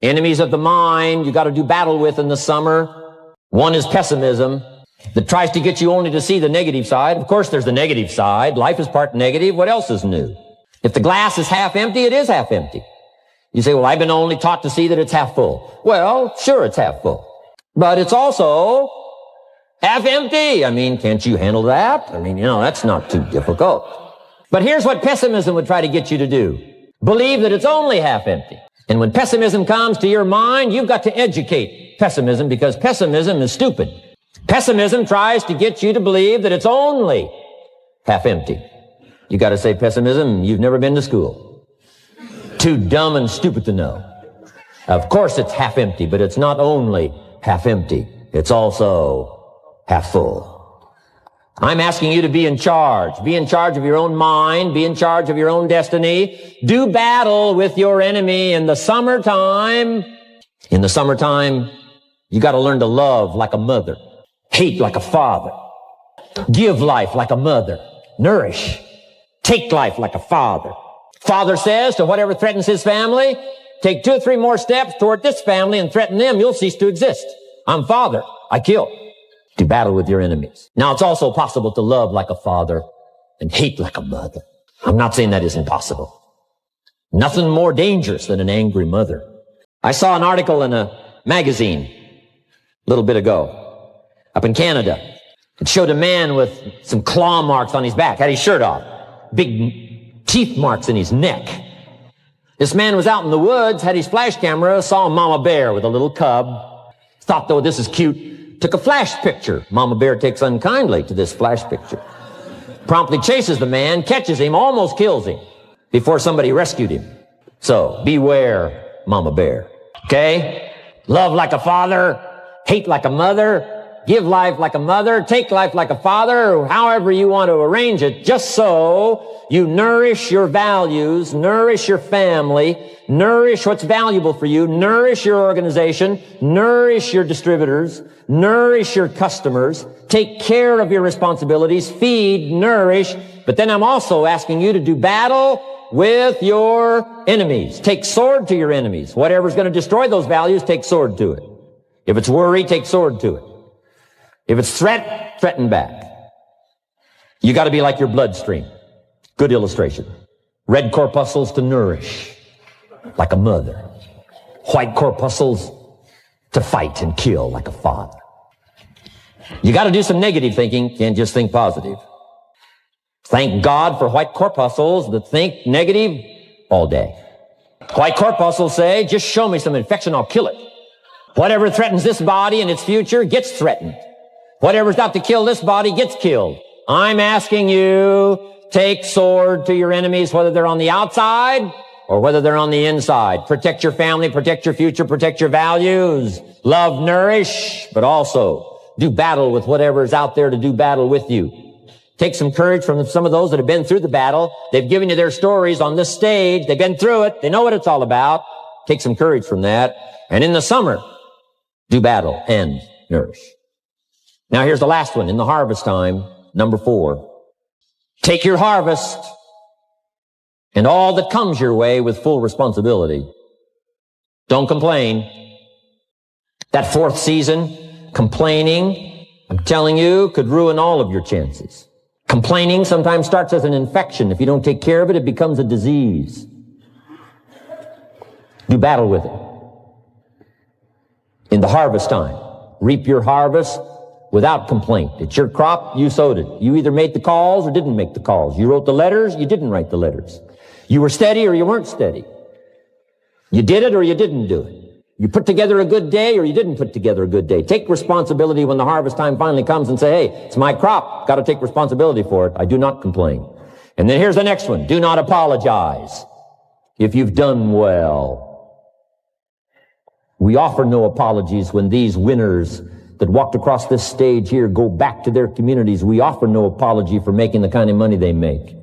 Enemies of the mind you got to do battle with in the summer. One is pessimism that tries to get you only to see the negative side. Of course, there's the negative side. Life is part negative. What else is new? If the glass is half empty, it is half empty. You say, well, I've been only taught to see that it's half full. Well, sure, it's half full. But it's also half empty. I mean, can't you handle that? I mean, that's not too difficult. But here's what pessimism would try to get you to do. Believe that it's only half empty. And when pessimism comes to your mind, you've got to educate pessimism, because pessimism is stupid. Pessimism tries to get you to believe that it's only half empty. You got to say, pessimism, you've never been to school. Too dumb and stupid to know. Of course it's half empty, but it's not only half empty. It's also half full. I'm asking you to be in charge. Be in charge of your own mind. Be in charge of your own destiny. Do battle with your enemy in the summertime. In the summertime, you got to learn to love like a mother. Hate like a father. Give life like a mother. Nourish. Take life like a father. Father says to whatever threatens his family, take 2 or 3 more steps toward this family and threaten them, you'll cease to exist. I'm father. I kill. To battle with your enemies. Now, it's also possible to love like a father and hate like a mother. I'm not saying that isn't possible. Nothing more dangerous than an angry mother. I saw an article in a magazine a little bit ago up in Canada. It showed a man with some claw marks on his back, had his shirt off, big teeth marks in his neck. This man was out in the woods, had his flash camera, saw a mama bear with a little cub, thought, though, this is cute, took a flash picture. Mama bear takes unkindly to this flash picture. Promptly chases the man, catches him, almost kills him before somebody rescued him. So, beware, mama bear. Okay? Love like a father, hate like a mother, give life like a mother, take life like a father, however you want to arrange it, just so you nourish your values, nourish your family, nourish what's valuable for you, nourish your organization, nourish your distributors, nourish your customers, take care of your responsibilities, feed, nourish. But then I'm also asking you to do battle with your enemies. Take sword to your enemies. Whatever's going to destroy those values, take sword to it. If it's worry, take sword to it. If it's threat, threaten back. You got to be like your bloodstream. Good illustration. Red corpuscles to nourish, like a mother. White corpuscles to fight and kill, like a father. You got to do some negative thinking. Can't just think positive. Thank God for white corpuscles that think negative all day. White corpuscles say, just show me some infection, I'll kill it. Whatever threatens this body and its future gets threatened. Whatever's out to kill this body gets killed. I'm asking you, take sword to your enemies, whether they're on the outside or whether they're on the inside. Protect your family, protect your future, protect your values. Love, nourish, but also do battle with whatever's out there to do battle with you. Take some courage from some of those that have been through the battle. They've given you their stories on this stage. They've been through it. They know what it's all about. Take some courage from that. And in the summer, do battle and nourish. Now here's the last one. In the harvest time, number 4. Take your harvest and all that comes your way with full responsibility. Don't complain. That 4th season, complaining, I'm telling you, could ruin all of your chances. Complaining sometimes starts as an infection. If you don't take care of it, it becomes a disease. Do battle with it. In the harvest time, reap your harvest without complaint. It's your crop, you sowed it. You either made the calls or didn't make the calls. You wrote the letters, you didn't write the letters. You were steady or you weren't steady. You did it or you didn't do it. You put together a good day or you didn't put together a good day. Take responsibility when the harvest time finally comes and say, hey, it's my crop. Got to take responsibility for it. I do not complain. And then here's the next one. Do not apologize if you've done well. We offer no apologies when these winners that walked across this stage here go back to their communities. We offer no apology for making the kind of money they make.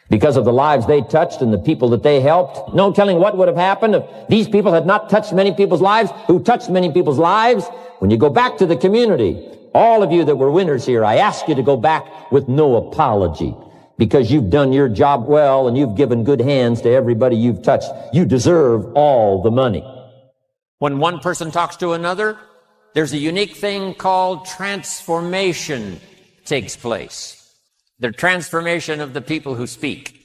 Because of the lives they touched and the people that they helped. No telling what would have happened if these people had not touched many people's lives, who touched many people's lives. When you go back to the community, all of you that were winners here, I ask you to go back with no apology. Because you've done your job well and you've given good hands to everybody you've touched. You deserve all the money. When one person talks to another, there's a unique thing called transformation takes place. The transformation of the people who speak.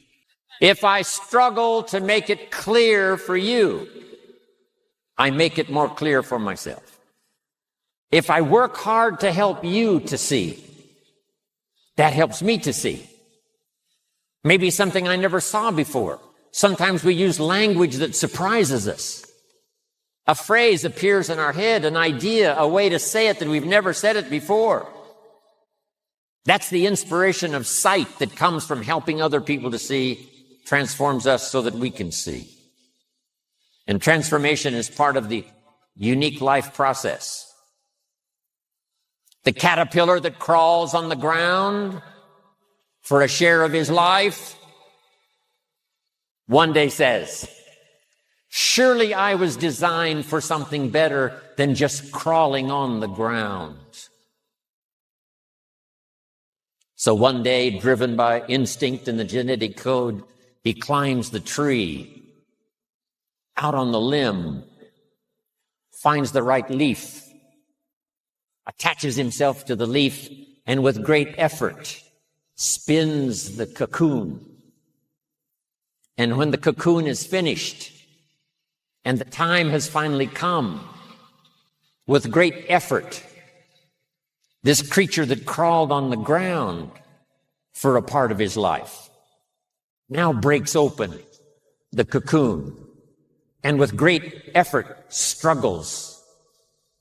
If I struggle to make it clear for you, I make it more clear for myself. If I work hard to help you to see, that helps me to see. Maybe something I never saw before. Sometimes we use language that surprises us. A phrase appears in our head, an idea, a way to say it that we've never said it before. That's the inspiration of sight that comes from helping other people to see, transforms us so that we can see. And transformation is part of the unique life process. The caterpillar that crawls on the ground for a share of his life one day says, surely I was designed for something better than just crawling on the ground. So one day, driven by instinct and the genetic code, he climbs the tree, out on the limb, finds the right leaf, attaches himself to the leaf, and with great effort spins the cocoon. And when the cocoon is finished and the time has finally come, with great effort, this creature that crawled on the ground for a part of his life now breaks open the cocoon and with great effort struggles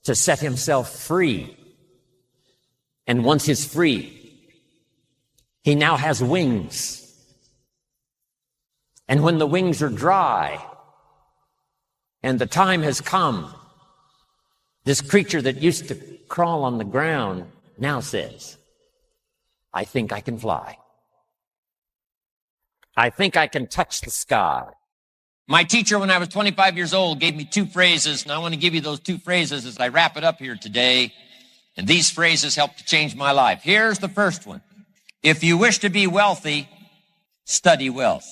to set himself free. And once he's free, he now has wings. And when the wings are dry and the time has come, this creature that used to crawl on the ground now says, I think I can fly. I think I can touch the sky. My teacher, when I was 25 years old, gave me two phrases, and I want to give you those two phrases as I wrap it up here today. And these phrases helped to change my life. Here's the first one. If you wish to be wealthy, study wealth.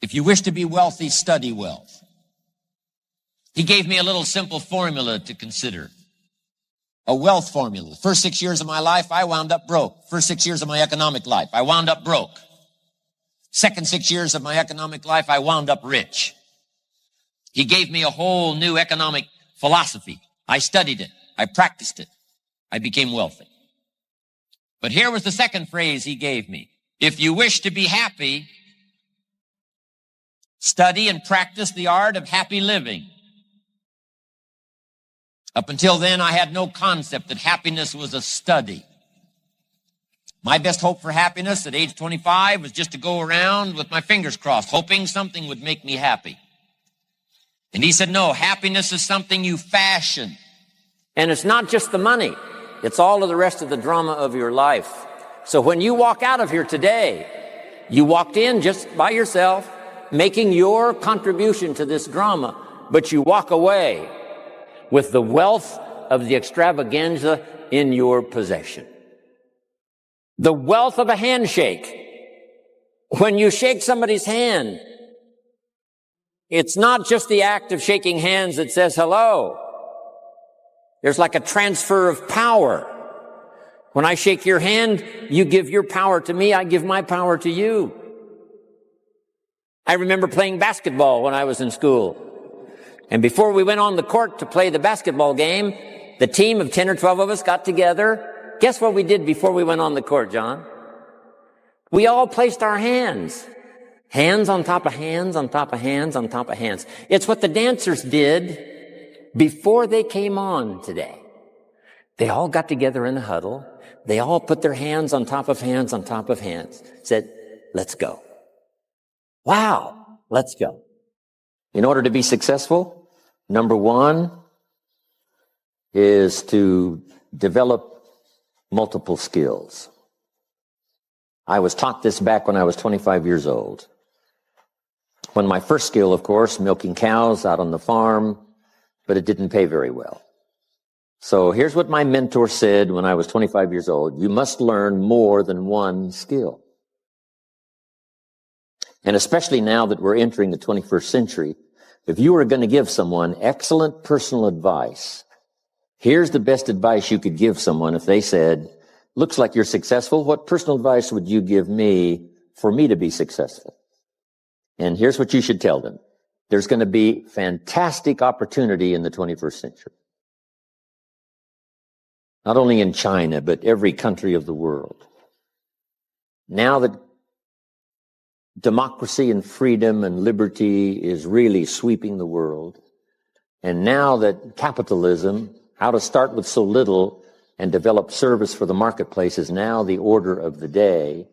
If you wish to be wealthy, study wealth. He gave me a little simple formula to consider. A wealth formula. The first 6 years of my life, I wound up broke. First 6 years of my economic life, I wound up broke. Second 6 years of my economic life, I wound up rich. He gave me a whole new economic philosophy. I studied it. I practiced it. I became wealthy. But here was the second phrase he gave me. If you wish to be happy, study and practice the art of happy living. Up until then, I had no concept that happiness was a study. My best hope for happiness at age 25 was just to go around with my fingers crossed, hoping something would make me happy. And he said, no, happiness is something you fashion. And it's not just the money. It's all of the rest of the drama of your life. So when you walk out of here today, you walked in just by yourself, making your contribution to this drama, but you walk away with the wealth of the extravaganza in your possession. The wealth of a handshake. When you shake somebody's hand, it's not just the act of shaking hands that says hello. There's like a transfer of power. When I shake your hand, you give your power to me, I give my power to you. I remember playing basketball when I was in school. And before we went on the court to play the basketball game, the team of 10 or 12 of us got together. Guess what we did before we went on the court, John? We all placed our hands. Hands on top of hands, on top of hands, on top of hands. It's what the dancers did before they came on today. They all got together in a huddle. They all put their hands on top of hands, on top of hands. Said, let's go. Wow, let's go. In order to be successful, number one is to develop multiple skills. I was taught this back when I was 25 years old. When my first skill, of course, milking cows out on the farm, but it didn't pay very well. So here's what my mentor said when I was 25 years old. You must learn more than one skill. And especially now that we're entering the 21st century, If you were going to give someone excellent personal advice, here's the best advice you could give someone if they said, looks like you're successful. What personal advice would you give me for me to be successful? And here's what you should tell them. There's going to be fantastic opportunity in the 21st century. Not only in China, but every country of the world. Now that democracy and freedom and liberty is really sweeping the world, and now that capitalism, how to start with so little and develop service for the marketplace, is now the order of the day,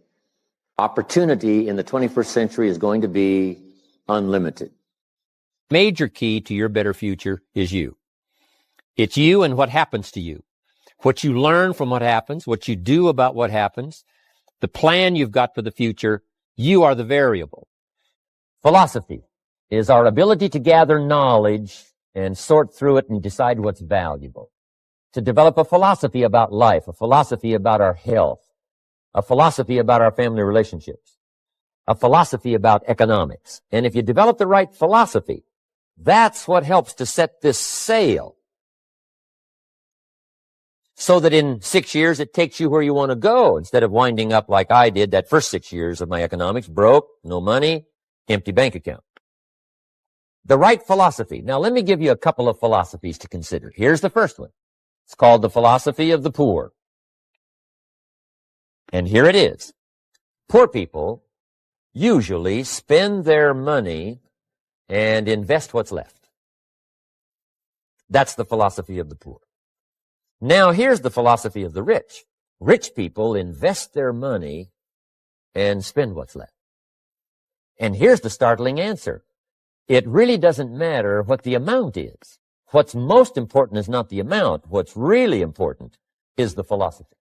opportunity in the 21st century is going to be unlimited. Major key to your better future is you. It's you and what happens to you. What you learn from what happens, what you do about what happens, the plan you've got for the future, you are the variable. Philosophy is our ability to gather knowledge and sort through it and decide what's valuable. To develop a philosophy about life, a philosophy about our health, a philosophy about our family relationships, a philosophy about economics. And if you develop the right philosophy, that's what helps to set this sail so that in 6 years it takes you where you want to go instead of winding up like I did that first 6 years of my economics, broke, no money, empty bank account. The right philosophy. Now let me give you a couple of philosophies to consider. Here's the first one. It's called the philosophy of the poor. And here it is. Poor people usually spend their money and invest what's left. That's the philosophy of the poor. Now, here's the philosophy of the rich. Rich people invest their money and spend what's left. And here's the startling answer. It really doesn't matter what the amount is. What's most important is not the amount. What's really important is the philosophy.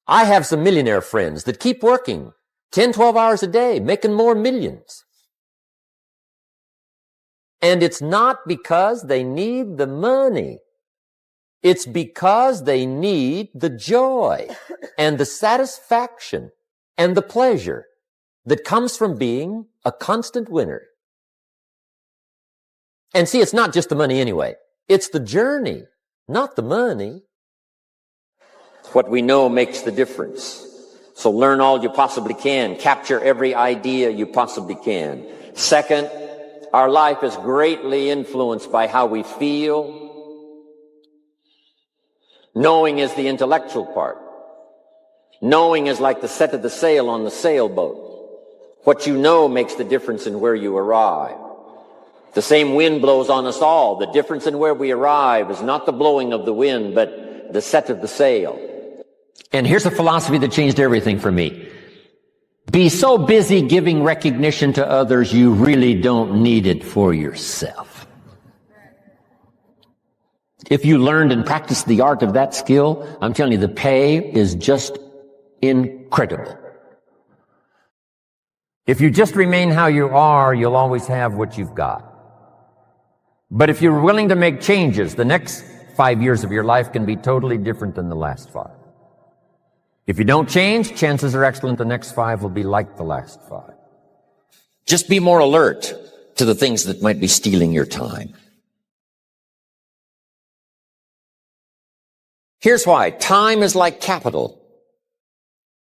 I have some millionaire friends that keep working 10, 12 hours a day, making more millions. And it's not because they need the money. It's because they need the joy and the satisfaction and the pleasure that comes from being a constant winner. And see, it's not just the money anyway. It's the journey, not the money. What we know makes the difference. So learn all you possibly can. Capture every idea you possibly can. Second, our life is greatly influenced by how we feel. Knowing is the intellectual part. Knowing is like the set of the sail on the sailboat. What you know makes the difference in where you arrive. The same wind blows on us all. The difference in where we arrive is not the blowing of the wind, but the set of the sail. And here's a philosophy that changed everything for me. Be so busy giving recognition to others, you really don't need it for yourself. If you learned and practiced the art of that skill, I'm telling you, the pay is just incredible. If you just remain how you are, you'll always have what you've got. But if you're willing to make changes, the next 5 years of your life can be totally different than the last 5. If you don't change, chances are excellent the next 5 will be like the last 5. Just be more alert to the things that might be stealing your time. Here's why. Time is like capital.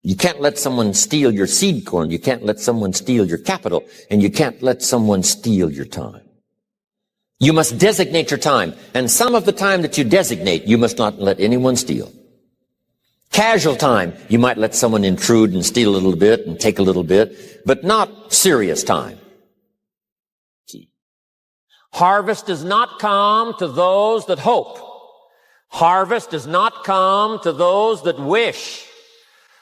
You can't let someone steal your seed corn. You can't let someone steal your capital. And you can't let someone steal your time. You must designate your time. And some of the time that you designate, you must not let anyone steal. Casual time, you might let someone intrude and steal a little bit and take a little bit, but not serious time. Harvest does not come to those that hope. Harvest does not come to those that wish.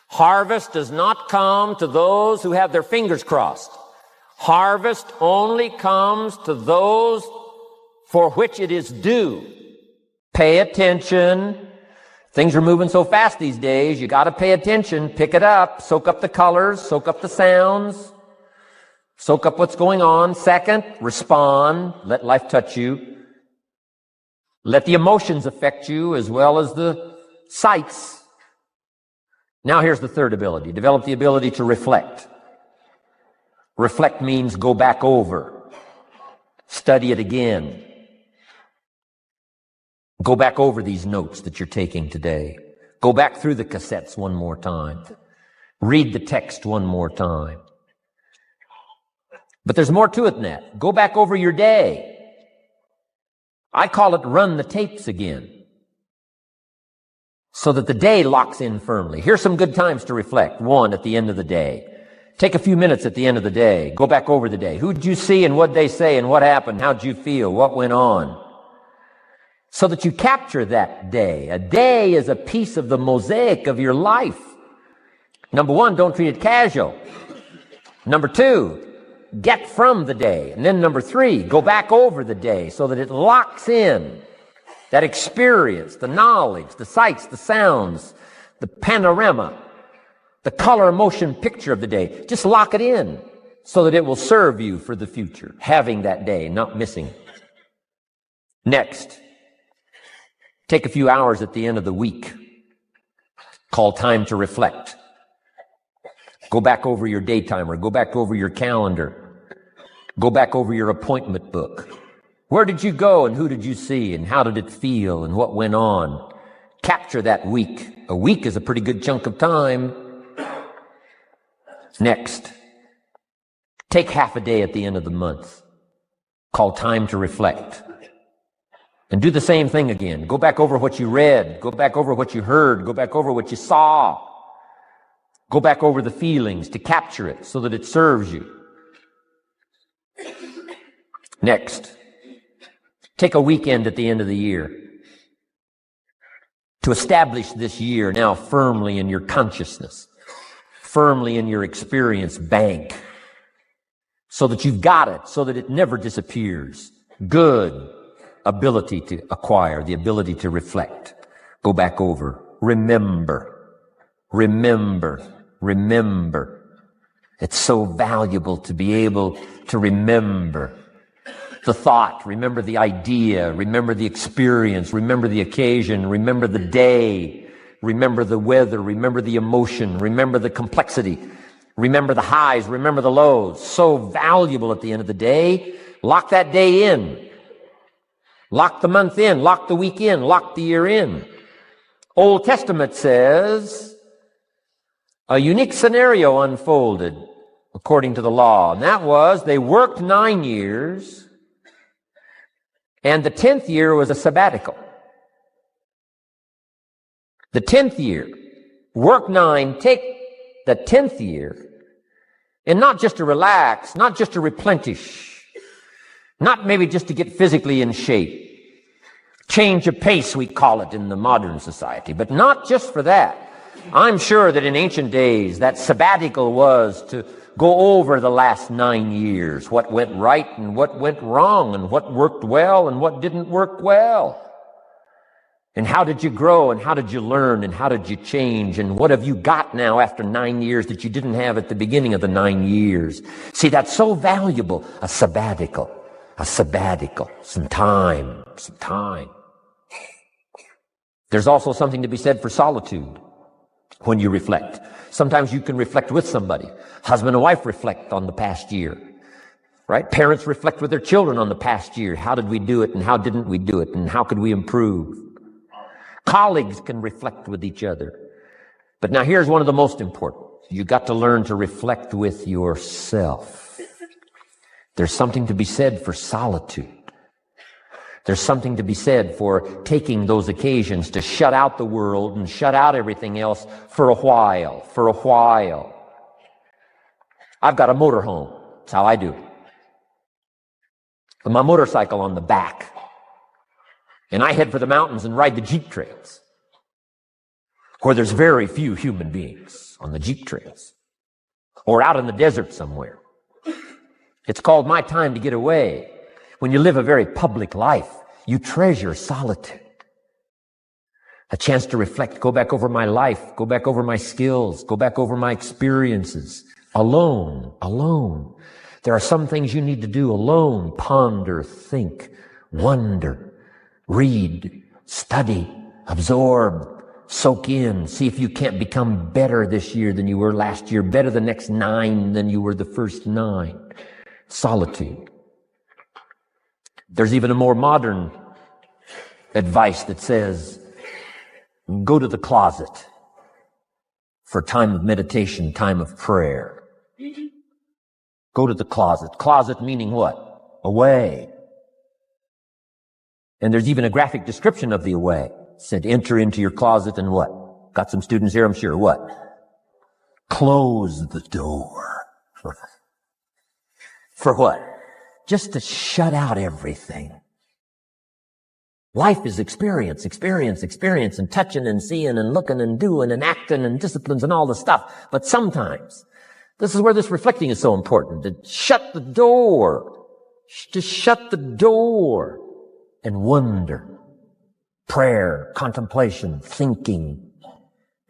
Harvest does not come to those who have their fingers crossed. Harvest only comes to those for which it is due. Pay attention. Things are moving so fast these days, you got to pay attention, pick it up, soak up the colors, soak up the sounds, soak up what's going on. Second, respond. Let life touch you. Let the emotions affect you as well as the sights. Now here's the third ability. Develop the ability to reflect. Reflect means go back over. Study it again. Go back over these notes that you're taking today. Go back through the cassettes one more time. Read the text one more time. But there's more to it than that. Go back over your day. I call it run the tapes again, so that the day locks in firmly. Here's some good times to reflect. One, at the end of the day. Take a few minutes at the end of the day. Go back over the day. Who'd you see and what'd they say and what happened? How'd you feel? What went on? So that you capture that day. A day is a piece of the mosaic of your life. Number one, don't treat it casual. Number two, get from the day. And then number three, go back over the day so that it locks in that experience, the knowledge, the sights, the sounds, the panorama, the color, motion picture of the day. Just lock it in so that it will serve you for the future, having that day, not missing it. Next, take a few hours at the end of the week, called time to reflect. Go back over your day timer. Go back over your calendar. Go back over your appointment book. Where did you go and who did you see and how did it feel and what went on? Capture that week. A week is a pretty good chunk of time. Next, take half a day at the end of the month, called time to reflect. And do the same thing again. Go back over what you read. Go back over what you heard. Go back over what you saw. Go back over the feelings to capture it so that it serves you. Next, take a weekend at the end of the year to establish this year now firmly in your consciousness, firmly in your experience bank, so that you've got it, so that it never disappears. Good ability to acquire, the ability to reflect. Go back over. Remember. It's so valuable to be able to remember the thought, remember the idea, remember the experience, remember the occasion, remember the day, remember the weather, remember the emotion, remember the complexity, remember the highs, remember the lows. So valuable at the end of the day. Lock that day in. Lock the month in, lock the week in, lock the year in. Old Testament says a unique scenario unfolded according to the law. And that was they worked 9 years and the 10th year was a sabbatical. The 10th year, work 9, take the 10th year and not just to relax, not just to replenish, not maybe just to get physically in shape. Change of pace, we call it in the modern society, but not just for that. I'm sure that in ancient days, that sabbatical was to go over the last 9 years, what went right and what went wrong, and what worked well and what didn't work well. And how did you grow, and how did you learn, and how did you change, and what have you got now after 9 years that you didn't have at the beginning of the 9 years? See, that's so valuable, a sabbatical, some time. There's also something to be said for solitude when you reflect. Sometimes you can reflect with somebody. Husband and wife reflect on the past year, right? Parents reflect with their children on the past year. How did we do it, and how didn't we do it, and how could we improve? Colleagues can reflect with each other. But now here's one of the most important. You got to learn to reflect with yourself. There's something to be said for solitude. There's something to be said for taking those occasions to shut out the world and shut out everything else for a while. I've got a motorhome. That's how I do it. With my motorcycle on the back. And I head for the mountains and ride the Jeep trails, where there's very few human beings on the Jeep trails, or out in the desert somewhere. It's called my time to get away. When you live a very public life, you treasure solitude. A chance to reflect, go back over my life, go back over my skills, go back over my experiences. Alone. There are some things you need to do alone. Ponder, think, wonder, read, study, absorb, soak in. See if you can't become better this year than you were last year, better the next 9 than you were the first 9. Solitude. There's even a more modern advice that says, go to the closet for time of meditation, time of prayer. Go to the closet. Closet meaning what? Away. And there's even a graphic description of the away. It said, enter into your closet and what? Got some students here, I'm sure. What? Close the door. For what? Just to shut out everything. Life is experience, and touching and seeing and looking and doing and acting and disciplines and all the stuff. But sometimes, this is where this reflecting is so important, to shut the door. To shut the door and wonder. Prayer, contemplation, thinking,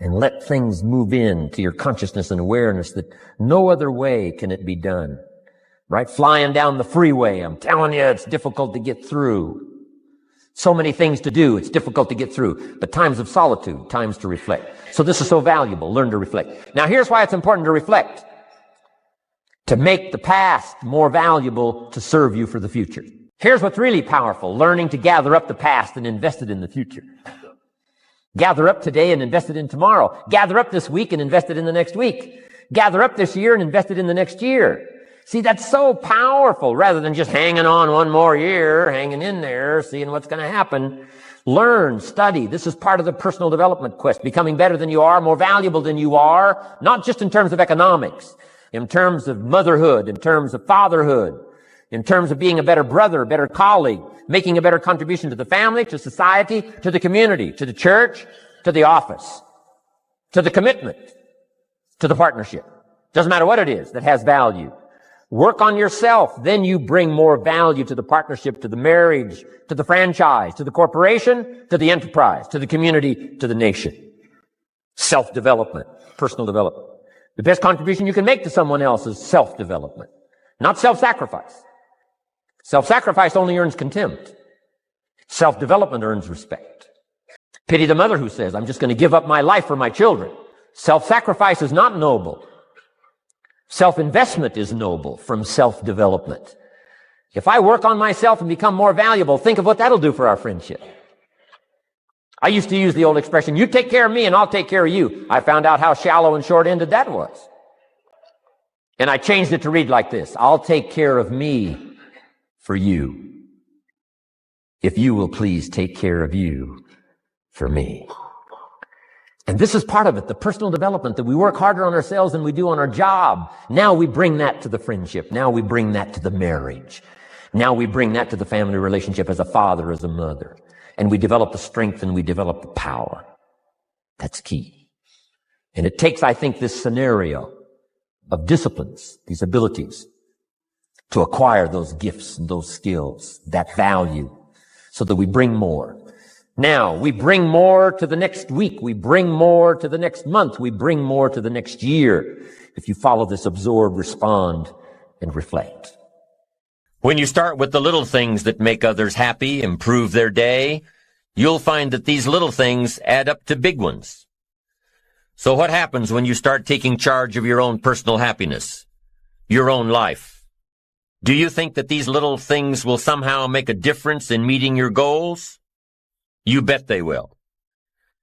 and let things move into your consciousness and awareness that no other way can it be done. Right? Flying down the freeway, I'm telling you, it's difficult to get through. So many things to do, it's difficult to get through. But times of solitude, times to reflect. So this is so valuable, learn to reflect. Now here's why it's important to reflect. To make the past more valuable to serve you for the future. Here's what's really powerful, learning to gather up the past and invest it in the future. Gather up today and invest it in tomorrow. Gather up this week and invest it in the next week. Gather up this year and invest it in the next year. See, that's so powerful, rather than just hanging on one more year, hanging in there, seeing what's going to happen. Learn, study. This is part of the personal development quest, becoming better than you are, more valuable than you are, not just in terms of economics, in terms of motherhood, in terms of fatherhood, in terms of being a better brother, a better colleague, making a better contribution to the family, to society, to the community, to the church, to the office, to the commitment, to the partnership. Doesn't matter what it is that has value. Work on yourself, then you bring more value to the partnership, to the marriage, to the franchise, to the corporation, to the enterprise, to the community, to the nation. Self-development, personal development. The best contribution you can make to someone else is self-development, not self-sacrifice. Self-sacrifice only earns contempt. Self-development earns respect. Pity the mother who says, I'm just going to give up my life for my children. Self-sacrifice is not noble. Self-investment is noble from self-development. If I work on myself and become more valuable, think of what that'll do for our friendship. I used to use the old expression, you take care of me and I'll take care of you. I found out how shallow and short-ended that was. And I changed it to read like this, I'll take care of me for you, if you will please take care of you for me. And this is part of it, the personal development, that we work harder on ourselves than we do on our job. Now we bring that to the friendship. Now we bring that to the marriage. Now we bring that to the family relationship as a father, as a mother. And we develop the strength and we develop the power. That's key. And it takes, I think, this scenario of disciplines, these abilities, to acquire those gifts and those skills, that value, so that we bring more. Now, we bring more to the next week. We bring more to the next month. We bring more to the next year. If you follow this, absorb, respond, and reflect. When you start with the little things that make others happy, improve their day, you'll find that these little things add up to big ones. So what happens when you start taking charge of your own personal happiness, your own life? Do you think that these little things will somehow make a difference in meeting your goals? You bet they will.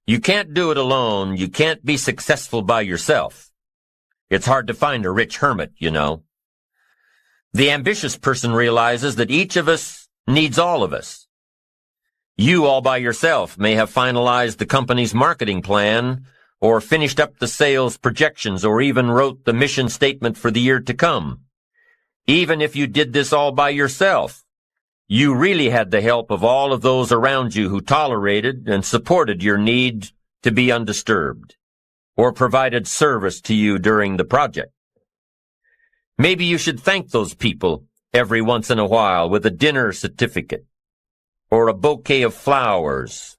You can't do it alone. You can't be successful by yourself. It's hard to find a rich hermit, you know. The ambitious person realizes that each of us needs all of us. You all by yourself may have finalized the company's marketing plan, or finished up the sales projections, or even wrote the mission statement for the year to come. Even if you did this all by yourself, you really had the help of all of those around you who tolerated and supported your need to be undisturbed, or provided service to you during the project. Maybe you should thank those people every once in a while with a dinner certificate, or a bouquet of flowers.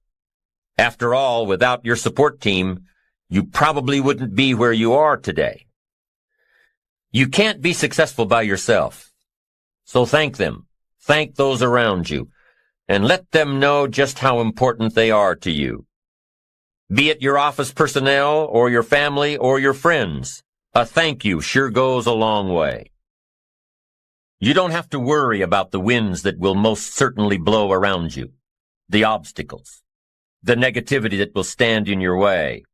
After all, without your support team, you probably wouldn't be where you are today. You can't be successful by yourself, so thank them. Thank those around you, and let them know just how important they are to you. Be it your office personnel, or your family, or your friends, a thank you sure goes a long way. You don't have to worry about the winds that will most certainly blow around you, the obstacles, the negativity that will stand in your way.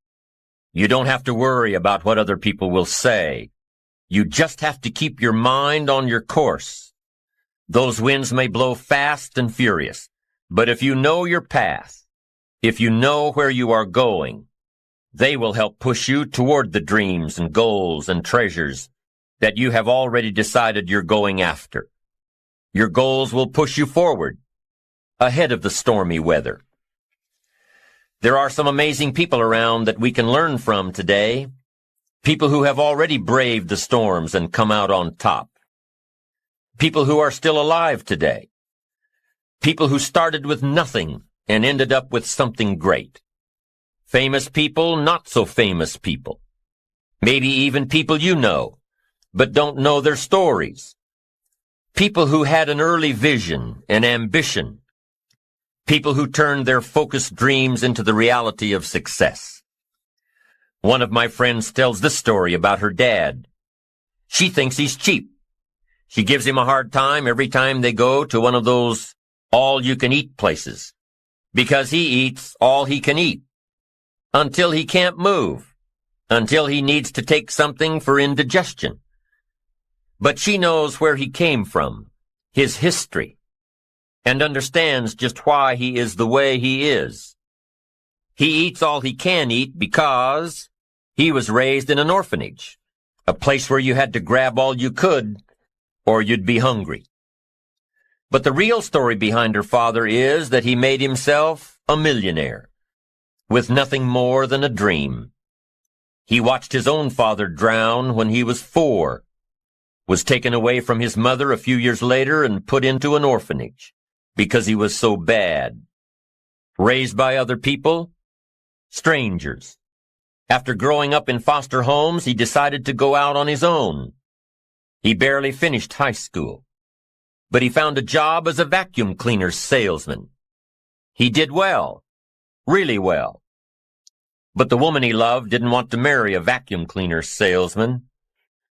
You don't have to worry about what other people will say. You just have to keep your mind on your course. Those winds may blow fast and furious, but if you know your path, if you know where you are going, they will help push you toward the dreams and goals and treasures that you have already decided you're going after. Your goals will push you forward, ahead of the stormy weather. There are some amazing people around that we can learn from today, people who have already braved the storms and come out on top, people who are still alive today, people who started with nothing and ended up with something great, famous people, not so famous people, maybe even people you know, but don't know their stories. People who had an early vision and ambition. People who turned their focused dreams into the reality of success. One of my friends tells this story about her dad. She thinks he's cheap. She gives him a hard time every time they go to one of those all-you-can-eat places, because he eats all he can eat, until he can't move, until he needs to take something for indigestion. But she knows where he came from, his history, and understands just why he is the way he is. He eats all he can eat because he was raised in an orphanage, a place where you had to grab all you could or you'd be hungry. But the real story behind her father is that he made himself a millionaire with nothing more than a dream. He watched his own father drown when he was 4, was taken away from his mother a few years later and put into an orphanage because he was so bad. Raised by other people, strangers. After growing up in foster homes, he decided to go out on his own. He barely finished high school, but he found a job as a vacuum cleaner salesman. He did well, really well. But the woman he loved didn't want to marry a vacuum cleaner salesman,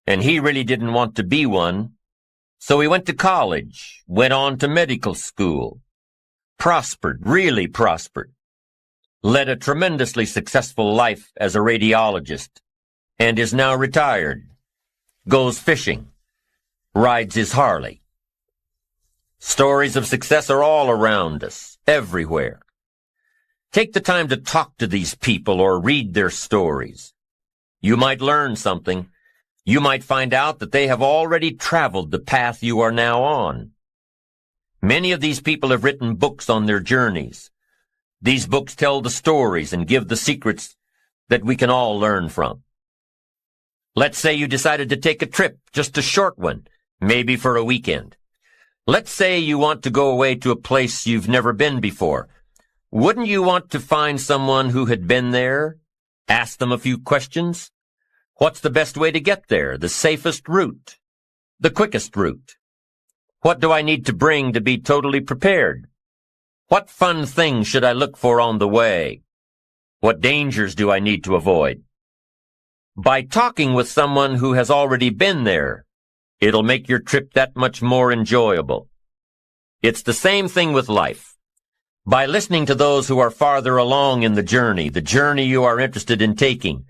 and he really didn't want to be one, so he went to college, went on to medical school, prospered, really prospered, led a tremendously successful life as a radiologist, and is now retired, goes fishing, rides his Harley. Stories of success are all around us, everywhere. Take the time to talk to these people or read their stories. You might learn something. You might find out that they have already traveled the path you are now on. Many of these people have written books on their journeys. These books tell the stories and give the secrets that we can all learn from. Let's say you decided to take a trip, just a short one, maybe for a weekend. Let's say you want to go away to a place you've never been before. Wouldn't you want to find someone who had been there? Ask them a few questions? What's the best way to get there? The safest route? The quickest route? What do I need to bring to be totally prepared? What fun things should I look for on the way? What dangers do I need to avoid? By talking with someone who has already been there, it'll make your trip that much more enjoyable. It's the same thing with life. By listening to those who are farther along in the journey you are interested in taking,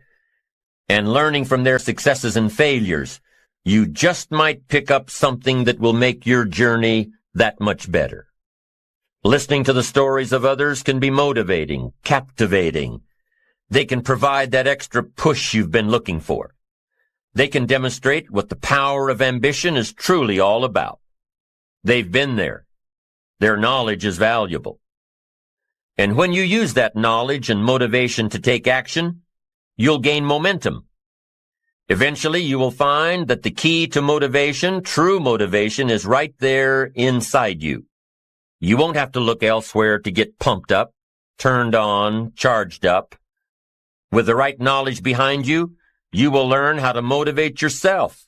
and learning from their successes and failures, you just might pick up something that will make your journey that much better. Listening to the stories of others can be motivating, captivating. They can provide that extra push you've been looking for. They can demonstrate what the power of ambition is truly all about. They've been there. Their knowledge is valuable. And when you use that knowledge and motivation to take action, you'll gain momentum. Eventually, you will find that the key to motivation, true motivation, is right there inside you. You won't have to look elsewhere to get pumped up, turned on, charged up. With the right knowledge behind you, you will learn how to motivate yourself.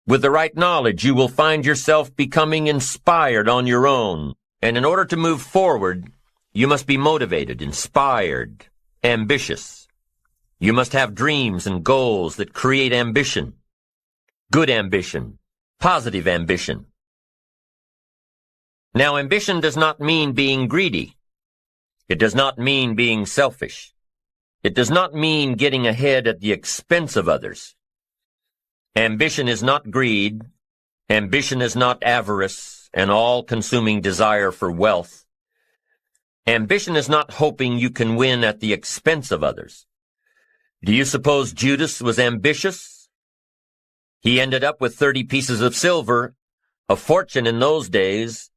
With the right knowledge, you will find yourself becoming inspired on your own. And in order to move forward, you must be motivated, inspired, ambitious. You must have dreams and goals that create ambition. Good ambition, Positive ambition. Now, ambition does not mean being greedy. It does not mean being selfish. It does not mean getting ahead at the expense of others. Ambition is not greed. Ambition is not avarice, an all-consuming desire for wealth. Ambition is not hoping you can win at the expense of others. Do you suppose Judas was ambitious? He ended up with 30 pieces of silver, a fortune in those days.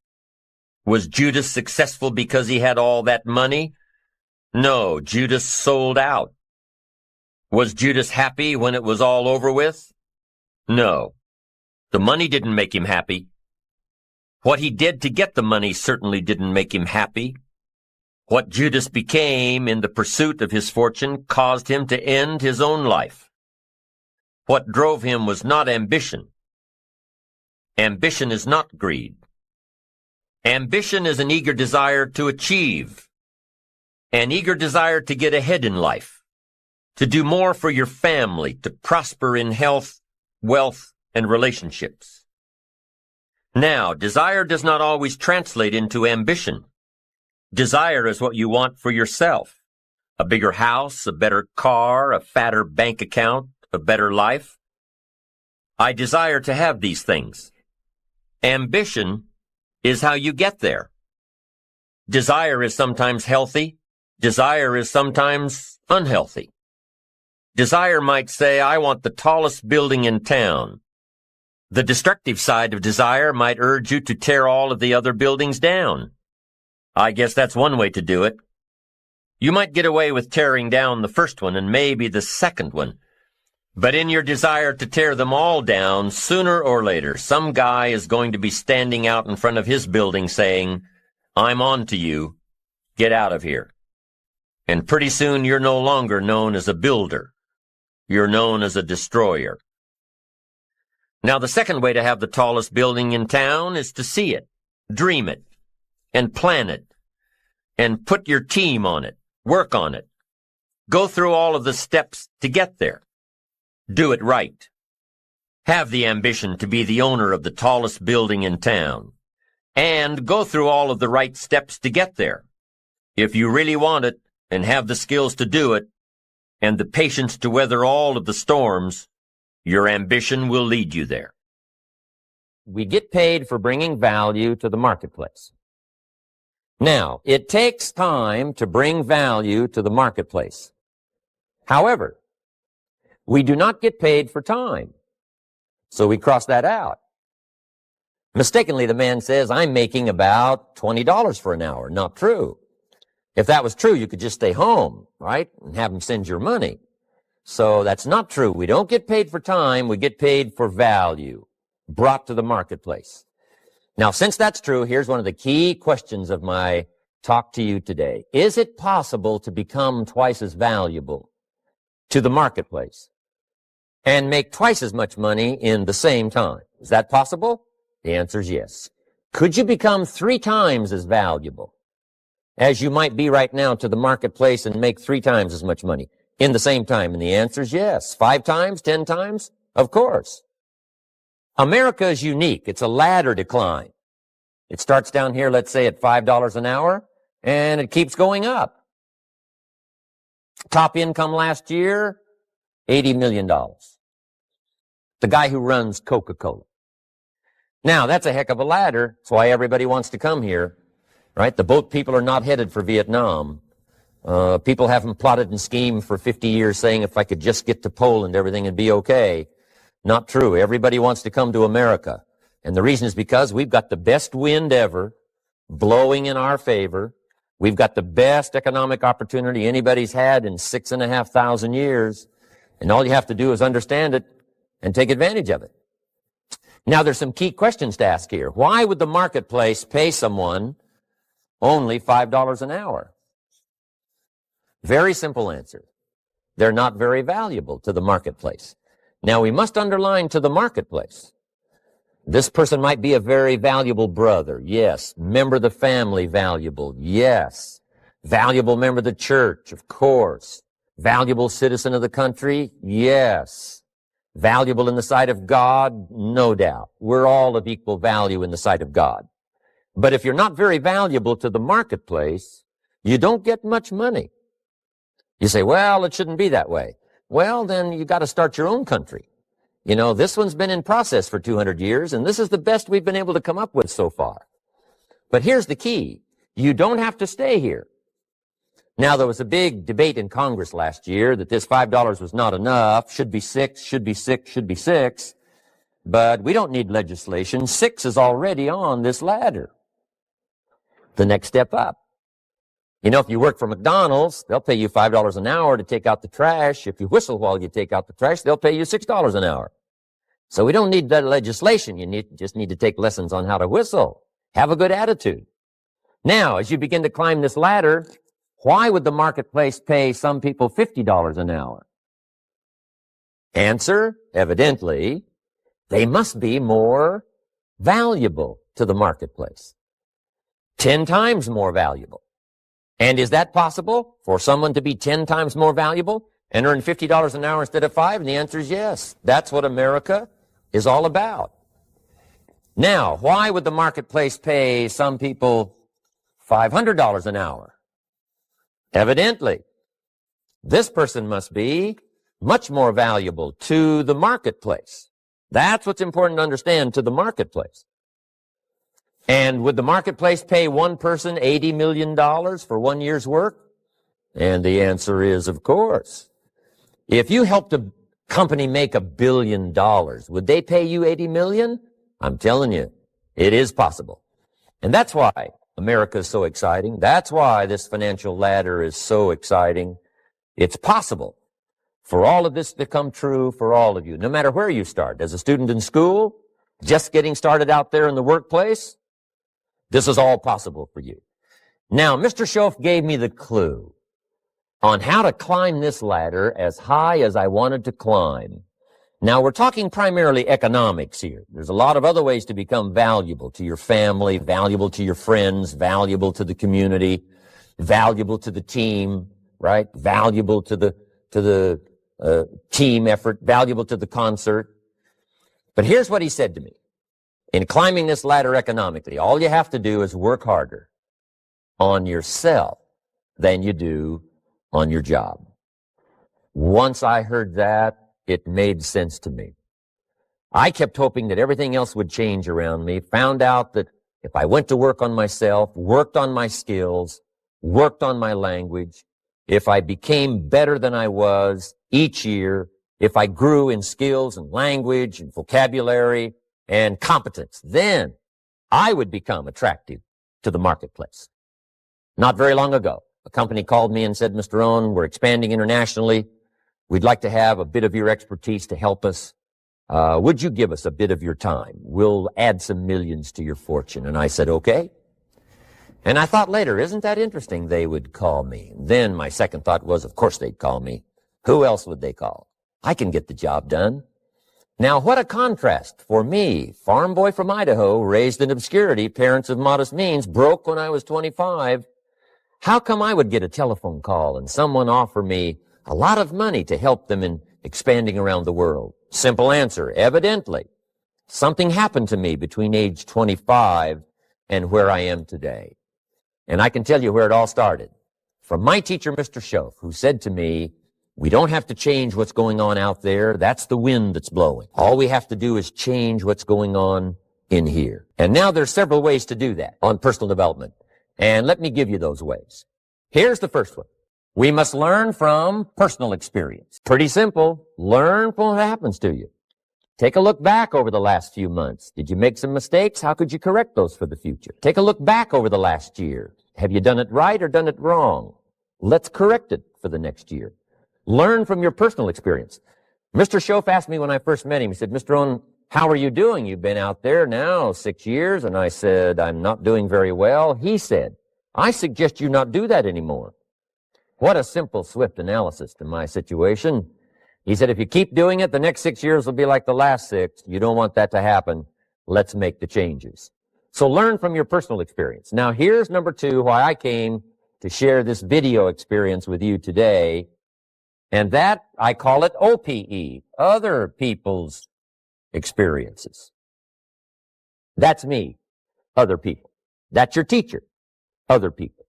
Was Judas successful because he had all that money? No, Judas sold out. Was Judas happy when it was all over with? No. The money didn't make him happy. What he did to get the money certainly didn't make him happy. What Judas became in the pursuit of his fortune caused him to end his own life. What drove him was not ambition. Ambition is not greed. Ambition is an eager desire to achieve, an eager desire to get ahead in life, to do more for your family, to prosper in health, wealth, and relationships. Now, desire does not always translate into ambition. Desire is what you want for yourself. A bigger house, a better car, a fatter bank account, a better life. I desire to have these things. Ambition is how you get there. Desire is sometimes healthy. Desire is sometimes unhealthy. Desire might say, I want the tallest building in town. The destructive side of desire might urge you to tear all of the other buildings down. I guess that's one way to do it. You might get away with tearing down the first one and maybe the second one. But in your desire to tear them all down, sooner or later, some guy is going to be standing out in front of his building saying, I'm on to you. Get out of here. And pretty soon you're no longer known as a builder. You're known as a destroyer. Now, the second way to have the tallest building in town is to see it, dream it, and plan it, and put your team on it, work on it. Go through all of the steps to get there. Do it right. Have the ambition to be the owner of the tallest building in town. And go through all of the right steps to get there. If you really want it, and have the skills to do it, and the patience to weather all of the storms, your ambition will lead you there. We get paid for bringing value to the marketplace. Now, it takes time to bring value to the marketplace. However, we do not get paid for time. So we cross that out. Mistakenly, the man says, I'm making about $20 for an hour. Not true. If that was true, you could just stay home, right? And have them send your money. So that's not true. We don't get paid for time. We get paid for value brought to the marketplace. Now, since that's true, here's one of the key questions of my talk to you today. Is it possible to become twice as valuable to the marketplace and make twice as much money in the same time? Is that possible? The answer is yes. Could you become 3 times as valuable as you might be right now to the marketplace and make 3 times as much money in the same time? And the answer is yes. 5 times, 10 times? Of course. America is unique. It's a ladder decline. It starts down here, let's say, at $5 an hour, and it keeps going up. Top income last year, $80 million. The guy who runs Coca-Cola. Now, that's a heck of a ladder. That's why everybody wants to come here, right? The boat people are not headed for Vietnam. People haven't plotted and schemed for 50 years saying if I could just get to Poland, everything would be okay. Not true. Everybody wants to come to America. And the reason is because we've got the best wind ever blowing in our favor. We've got the best economic opportunity anybody's had in 6,500 years. And all you have to do is understand it and take advantage of it. Now, there's some key questions to ask here. Why would the marketplace pay someone only $5 an hour? Very simple answer. They're not very valuable to the marketplace. Now, we must underline to the marketplace. This person might be a very valuable brother. Yes. Member of the family, valuable. Yes. Valuable member of the church, of course. Valuable citizen of the country. Yes. Valuable in the sight of God? No doubt. We're all of equal value in the sight of God. But if you're not very valuable to the marketplace, you don't get much money. You say, well, it shouldn't be that way. Well, then you got to start your own country. You know, this one's been in process for 200 years, and this is the best we've been able to come up with so far. But here's the key. You don't have to stay here. Now, there was a big debate in Congress last year that this $5 was not enough, should be 6, should be 6, should be 6. But we don't need legislation. 6 is already on this ladder. The next step up. You know, if you work for McDonald's, they'll pay you $5 an hour to take out the trash. If you whistle while you take out the trash, they'll pay you $6 an hour. So we don't need that legislation. You just need to take lessons on how to whistle. Have a good attitude. Now, as you begin to climb this ladder, why would the marketplace pay some people $50 an hour? Answer, evidently, they must be more valuable to the marketplace. 10 times more valuable. And is that possible for someone to be 10 times more valuable and earn $50 an hour instead of 5? And the answer is yes. That's what America is all about. Now, why would the marketplace pay some people $500 an hour? Evidently, this person must be much more valuable to the marketplace. That's what's important to understand, to the marketplace. And would the marketplace pay one person $80 million for 1 year's work? And the answer is, of course. If you helped a company make $1 billion, would they pay you $80 million? I'm telling you, it is possible. And that's why America is so exciting. That's why this financial ladder is so exciting. It's possible for all of this to come true for all of you, no matter where you start. As a student in school, just getting started out there in the workplace, this is all possible for you. Now, Mr. Schoaf gave me the clue on how to climb this ladder as high as I wanted to climb. Now, we're talking primarily economics here. There's a lot of other ways to become valuable to your family, valuable to your friends, valuable to the community, valuable to the team, right? Valuable to the team effort, valuable to the concert. But here's what he said to me. In climbing this ladder economically, all you have to do is work harder on yourself than you do on your job. Once I heard that, it made sense to me. I kept hoping that everything else would change around me, found out that if I went to work on myself, worked on my skills, worked on my language, if I became better than I was each year, if I grew in skills and language and vocabulary and competence, then I would become attractive to the marketplace. Not very long ago, a company called me and said, Mr. Rohn, we're expanding internationally. We'd like to have a bit of your expertise to help us. Would you give us a bit of your time? We'll add some millions to your fortune. And I said, okay. And I thought later, isn't that interesting? They would call me. Then my second thought was, of course they'd call me. Who else would they call? I can get the job done. Now, what a contrast for me, farm boy from Idaho, raised in obscurity, parents of modest means, broke when I was 25. How come I would get a telephone call and someone offer me a lot of money to help them in expanding around the world? Simple answer, evidently. Something happened to me between age 25 and where I am today. And I can tell you where it all started. From my teacher, Mr. Schoaf, who said to me, we don't have to change what's going on out there. That's the wind that's blowing. All we have to do is change what's going on in here. And now there's several ways to do that on personal development. And let me give you those ways. Here's the first one. We must learn from personal experience. Pretty simple. Learn from what happens to you. Take a look back over the last few months. Did you make some mistakes? How could you correct those for the future? Take a look back over the last year. Have you done it right or done it wrong? Let's correct it for the next year. Learn from your personal experience. Mr. Schoaf asked me when I first met him, he said, Mr. Rohn, how are you doing? You've been out there now 6 years. And I said, I'm not doing very well. He said, I suggest you not do that anymore. What a simple, swift analysis to my situation. He said, if you keep doing it, the next 6 years will be like the last 6. You don't want that to happen. Let's make the changes. So learn from your personal experience. Now, here's number 2, why I came to share this video experience with you today. And that, I call it OPE, other people's experiences. That's me, other people. That's your teacher, other people.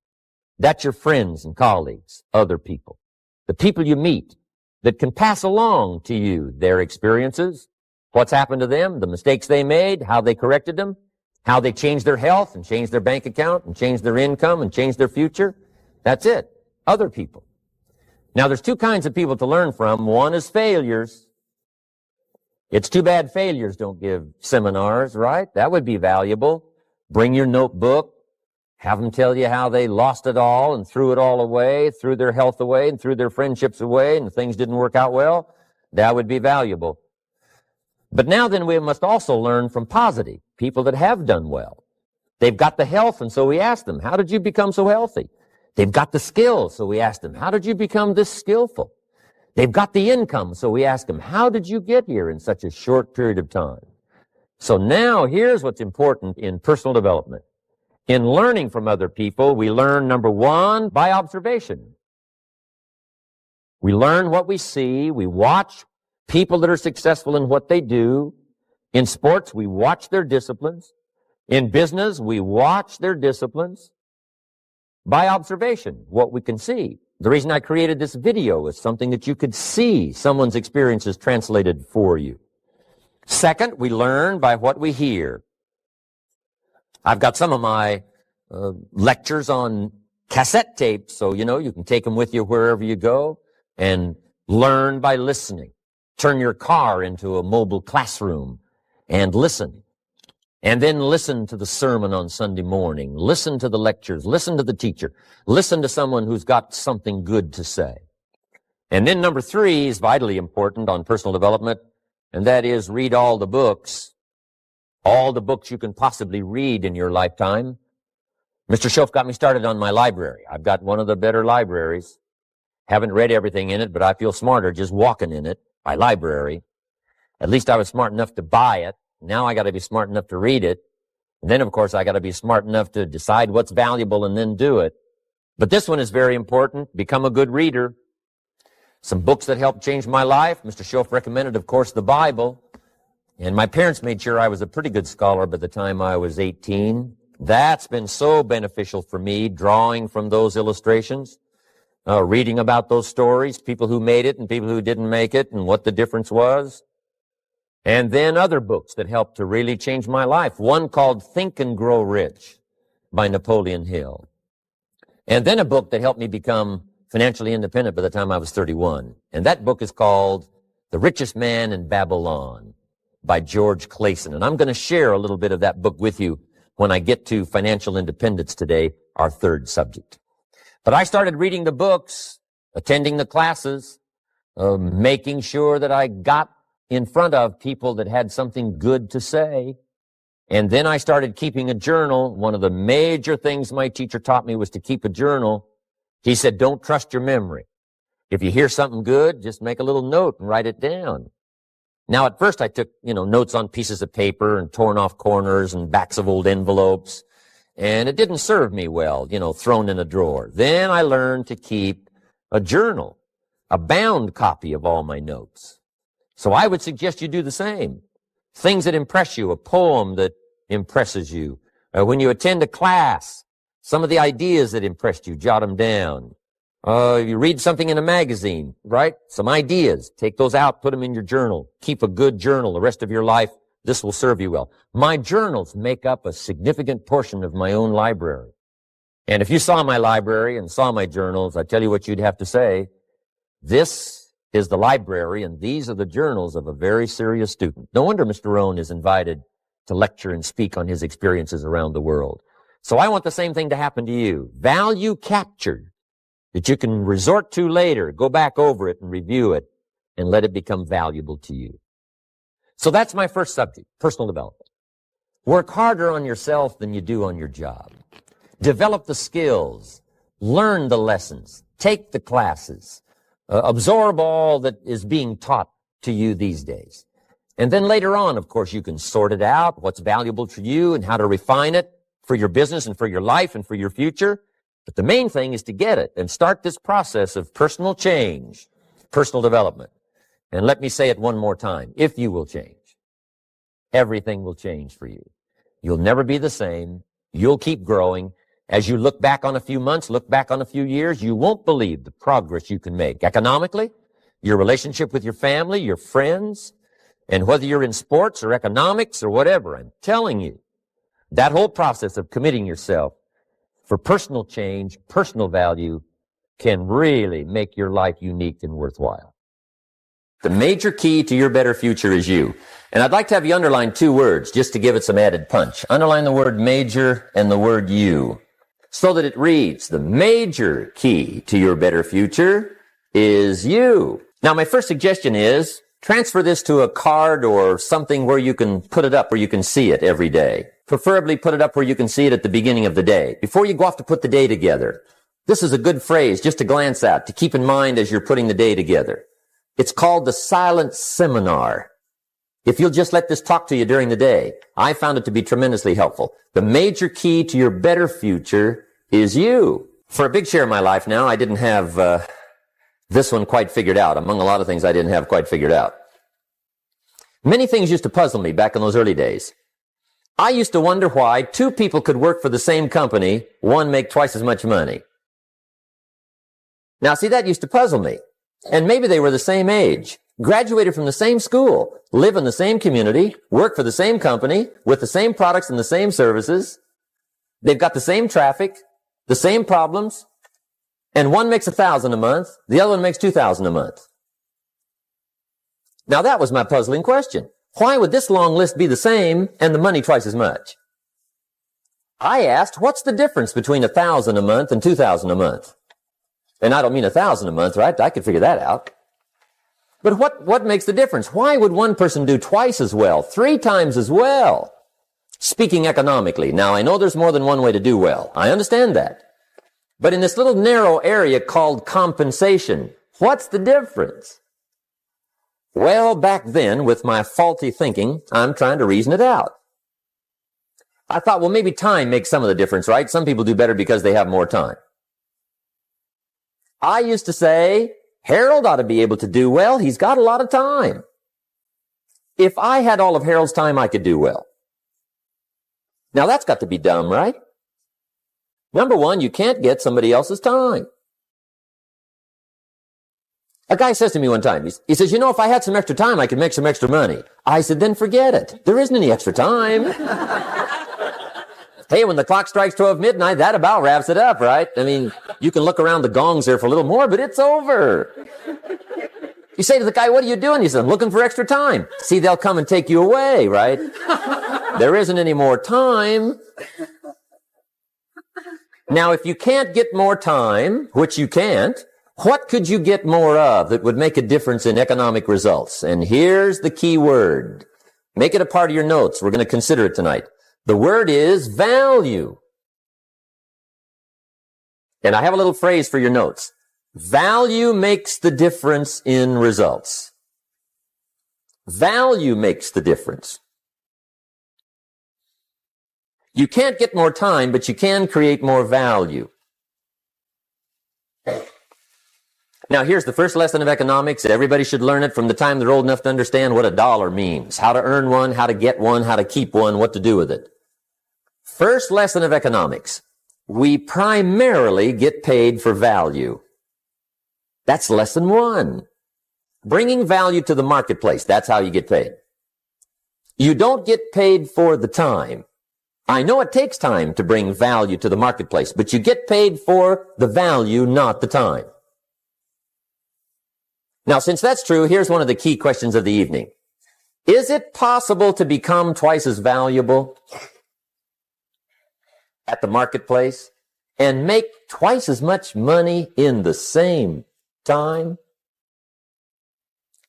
That's your friends and colleagues, other people. The people you meet that can pass along to you their experiences, what's happened to them, the mistakes they made, how they corrected them, how they changed their health and changed their bank account and changed their income and changed their future. That's it, other people. Now, there's two kinds of people to learn from. One is failures. It's too bad failures don't give seminars, right? That would be valuable. Bring your notebook. Have them tell you how they lost it all and threw it all away, threw their health away and threw their friendships away and things didn't work out well. That would be valuable. But now then we must also learn from positive, people that have done well. They've got the health, and so we ask them, how did you become so healthy? They've got the skills, so we ask them, how did you become this skillful? They've got the income, so we ask them, how did you get here in such a short period of time? So now here's what's important in personal development. In learning from other people, we learn, number one, by observation. We learn what we see. We watch people that are successful in what they do. In sports, we watch their disciplines. In business, we watch their disciplines. By observation, what we can see. The reason I created this video is something that you could see someone's experiences translated for you. Second, we learn by what we hear. I've got some of my lectures on cassette tapes, so you can take them with you wherever you go and learn by listening. Turn your car into a mobile classroom and listen. And then listen to the sermon on Sunday morning. Listen to the lectures. Listen to the teacher. Listen to someone who's got something good to say. And then number three is vitally important on personal development, and that is read all the books you can possibly read in your lifetime. Mr. Schoaf got me started on my library. I've got one of the better libraries. Haven't read everything in it, but I feel smarter just walking in it. My library. At least I was smart enough to buy it. Now I got to be smart enough to read it. And then, of course, I got to be smart enough to decide what's valuable and then do it. But this one is very important. Become a good reader. Some books that helped change my life. Mr. Schoaf recommended, of course, the Bible. And my parents made sure I was a pretty good scholar by the time I was 18. That's been so beneficial for me, drawing from those illustrations, reading about those stories, people who made it and people who didn't make it and what the difference was. And then other books that helped to really change my life. One called Think and Grow Rich by Napoleon Hill. And then a book that helped me become financially independent by the time I was 31. And that book is called The Richest Man in Babylon by George Clason. And I'm going to share a little bit of that book with you when I get to financial independence today, our third subject. But I started reading the books, attending the classes, making sure that I got in front of people that had something good to say. And then I started keeping a journal. One of the major things my teacher taught me was to keep a journal. He said, don't trust your memory. If you hear something good, just make a little note and write it down. Now, at first I took, notes on pieces of paper and torn off corners and backs of old envelopes. And it didn't serve me well, thrown in a drawer. Then I learned to keep a journal, a bound copy of all my notes. So I would suggest you do the same. Things that impress you, a poem that impresses you. When you attend a class, some of the ideas that impressed you, jot them down. You read something in a magazine, right? Some ideas. Take those out, put them in your journal. Keep a good journal the rest of your life. This will serve you well. My journals make up a significant portion of my own library. And if you saw my library and saw my journals, I tell you what you'd have to say. This is the library, and these are the journals of a very serious student. No wonder Mr. Rohn is invited to lecture and speak on his experiences around the world. So I want the same thing to happen to you. Value captured that you can resort to later, go back over it and review it, and let it become valuable to you. So that's my first subject, personal development. Work harder on yourself than you do on your job. Develop the skills. Learn the lessons. Take the classes. Absorb all that is being taught to you these days. And then later on, of course, you can sort it out, what's valuable to you and how to refine it for your business and for your life and for your future. But the main thing is to get it and start this process of personal change personal development. And let me say it one more time. If you will change, everything will change for you. You'll never be the same. You'll keep growing. As you look back on a few months, look back on a few years, you won't believe the progress you can make. Economically, your relationship with your family, your friends, and whether you're in sports or economics or whatever, I'm telling you, that whole process of committing yourself for personal change, personal value, can really make your life unique and worthwhile. The major key to your better future is you. And I'd like to have you underline two words just to give it some added punch. Underline the word major and the word you, so that it reads, the major key to your better future is you. Now, my first suggestion is transfer this to a card or something where you can put it up where you can see it every day. Preferably put it up where you can see it at the beginning of the day, before you go off to put the day together. This is a good phrase just to glance at, to keep in mind as you're putting the day together. It's called the silent seminar. If you'll just let this talk to you during the day, I found it to be tremendously helpful. The major key to your better future is you. For a big share of my life now, I didn't have this one quite figured out. Among a lot of things I didn't have quite figured out. Many things used to puzzle me back in those early days. I used to wonder why two people could work for the same company, one make twice as much money. Now, see, that used to puzzle me. And maybe they were the same age, graduated from the same school, live in the same community, work for the same company, with the same products and the same services. They've got the same traffic, the same problems, and one makes $1,000 a month, the other one makes $2,000 a month. Now, that was my puzzling question. Why would this long list be the same and the money twice as much? I asked, what's the difference between $1,000 a month and $2,000 a month? And I don't mean $1,000 a month, right? I could figure that out. But what makes the difference? Why would one person do twice as well, 3 times as well? Speaking economically. Now, I know there's more than one way to do well. I understand that. But in this little narrow area called compensation, what's the difference? Well, back then, with my faulty thinking, I'm trying to reason it out. I thought, well, maybe time makes some of the difference, right? Some people do better because they have more time. I used to say, Harold ought to be able to do well. He's got a lot of time. If I had all of Harold's time, I could do well. Now, that's got to be dumb, right? Number one, you can't get somebody else's time. A guy says to me one time, he says, you know, if I had some extra time, I could make some extra money. I said, then forget it. There isn't any extra time. Hey, when the clock strikes 12 midnight, that about wraps it up, right? I mean, you can look around the gongs there for a little more, but it's over. You say to the guy, what are you doing? He says, I'm looking for extra time. See, they'll come and take you away, right? There isn't any more time. Now, if you can't get more time, which you can't, what could you get more of that would make a difference in economic results? And here's the key word. Make it a part of your notes. We're going to consider it tonight. The word is value. And I have a little phrase for your notes. Value makes the difference in results. Value makes the difference. You can't get more time, but you can create more value. Now, here's the first lesson of economics. Everybody should learn it from the time they're old enough to understand what a dollar means, how to earn one, how to get one, how to keep one, what to do with it. First lesson of economics. We primarily get paid for value. That's lesson 1. Bringing value to the marketplace. That's how you get paid. You don't get paid for the time. I know it takes time to bring value to the marketplace, but you get paid for the value, not the time. Now, since that's true, here's one of the key questions of the evening. Is it possible to become twice as valuable at the marketplace and make twice as much money in the same time?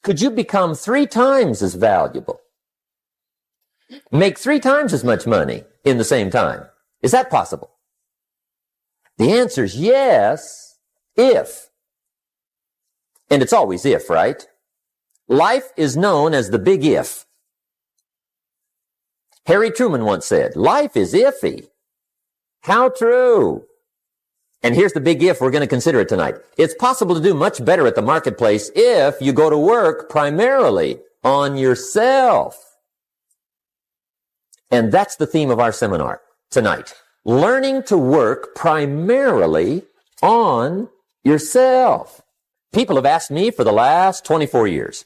Could you become 3 times as valuable? Make 3 times as much money in the same time? Is that possible? The answer is yes, if. And it's always if, right? Life is known as the big if. Harry Truman once said, life is iffy. How true. And here's the big if, we're going to consider it tonight. It's possible to do much better at the marketplace if you go to work primarily on yourself. And that's the theme of our seminar tonight. Learning to work primarily on yourself. People have asked me for the last 24 years,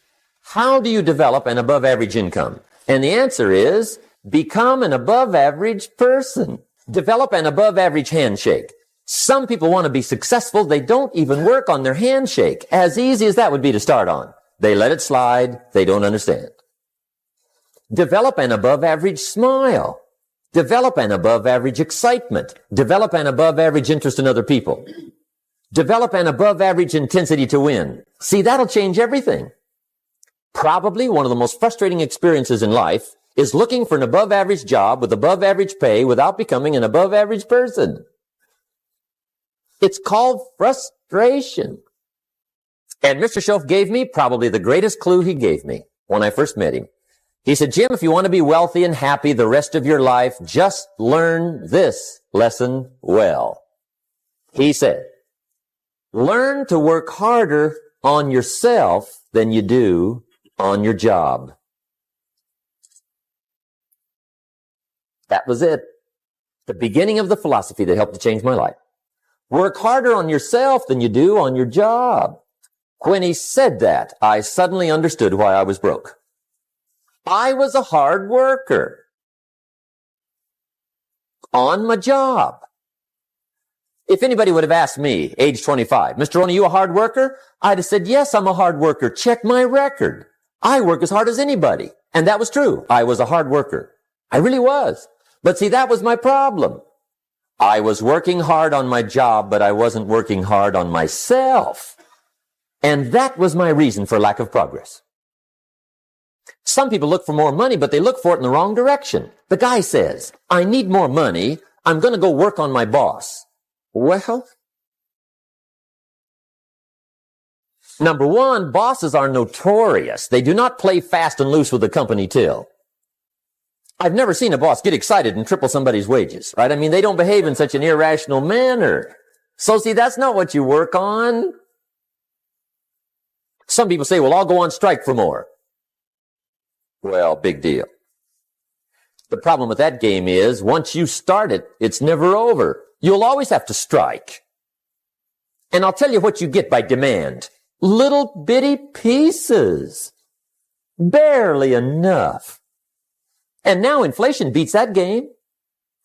how do you develop an above average income? And the answer is, become an above average person. Develop an above average handshake. Some people want to be successful. They don't even work on their handshake. As easy as that would be to start on. They let it slide. They don't understand. Develop an above average smile. Develop an above average excitement. Develop an above average interest in other people. Develop an above average intensity to win. See, that'll change everything. Probably one of the most frustrating experiences in life is looking for an above average job with above average pay without becoming an above average person. It's called frustration. And Mr. Schoaf gave me probably the greatest clue he gave me when I first met him. He said, Jim, if you want to be wealthy and happy the rest of your life, just learn this lesson well. He said, learn to work harder on yourself than you do on your job. That was it. The beginning of the philosophy that helped to change my life. Work harder on yourself than you do on your job. When he said that, I suddenly understood why I was broke. I was a hard worker on my job. If anybody would have asked me, age 25, Mr. Rohn, are you a hard worker? I'd have said, yes, I'm a hard worker. Check my record. I work as hard as anybody. And that was true. I was a hard worker. I really was. But see, that was my problem. I was working hard on my job, but I wasn't working hard on myself. And that was my reason for lack of progress. Some people look for more money, but they look for it in the wrong direction. The guy says, I need more money. I'm going to go work on my boss. Well, number one, bosses are notorious. They do not play fast and loose with the company till. I've never seen a boss get excited and triple somebody's wages, right? I mean, they don't behave in such an irrational manner. So see, that's not what you work on. Some people say, well, I'll go on strike for more. Well, big deal. The problem with that game is, once you start it, it's never over. You'll always have to strike. And I'll tell you what you get by demand. Little bitty pieces. Barely enough. And now inflation beats that game.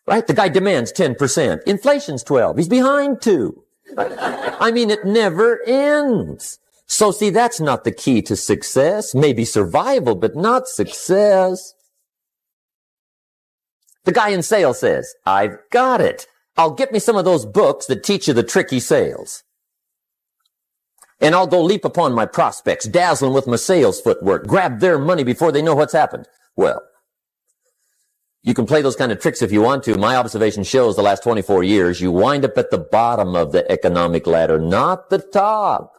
Right? The guy demands 10%. Inflation's 12. He's behind 2. I mean, it never ends. So see, that's not the key to success. Maybe survival, but not success. The guy in sales says, I've got it. I'll get me some of those books that teach you the tricky sales. And I'll go leap upon my prospects, dazzle them with my sales footwork, grab their money before they know what's happened. Well, you can play those kind of tricks if you want to. My observation shows the last 24 years, you wind up at the bottom of the economic ladder, not the top.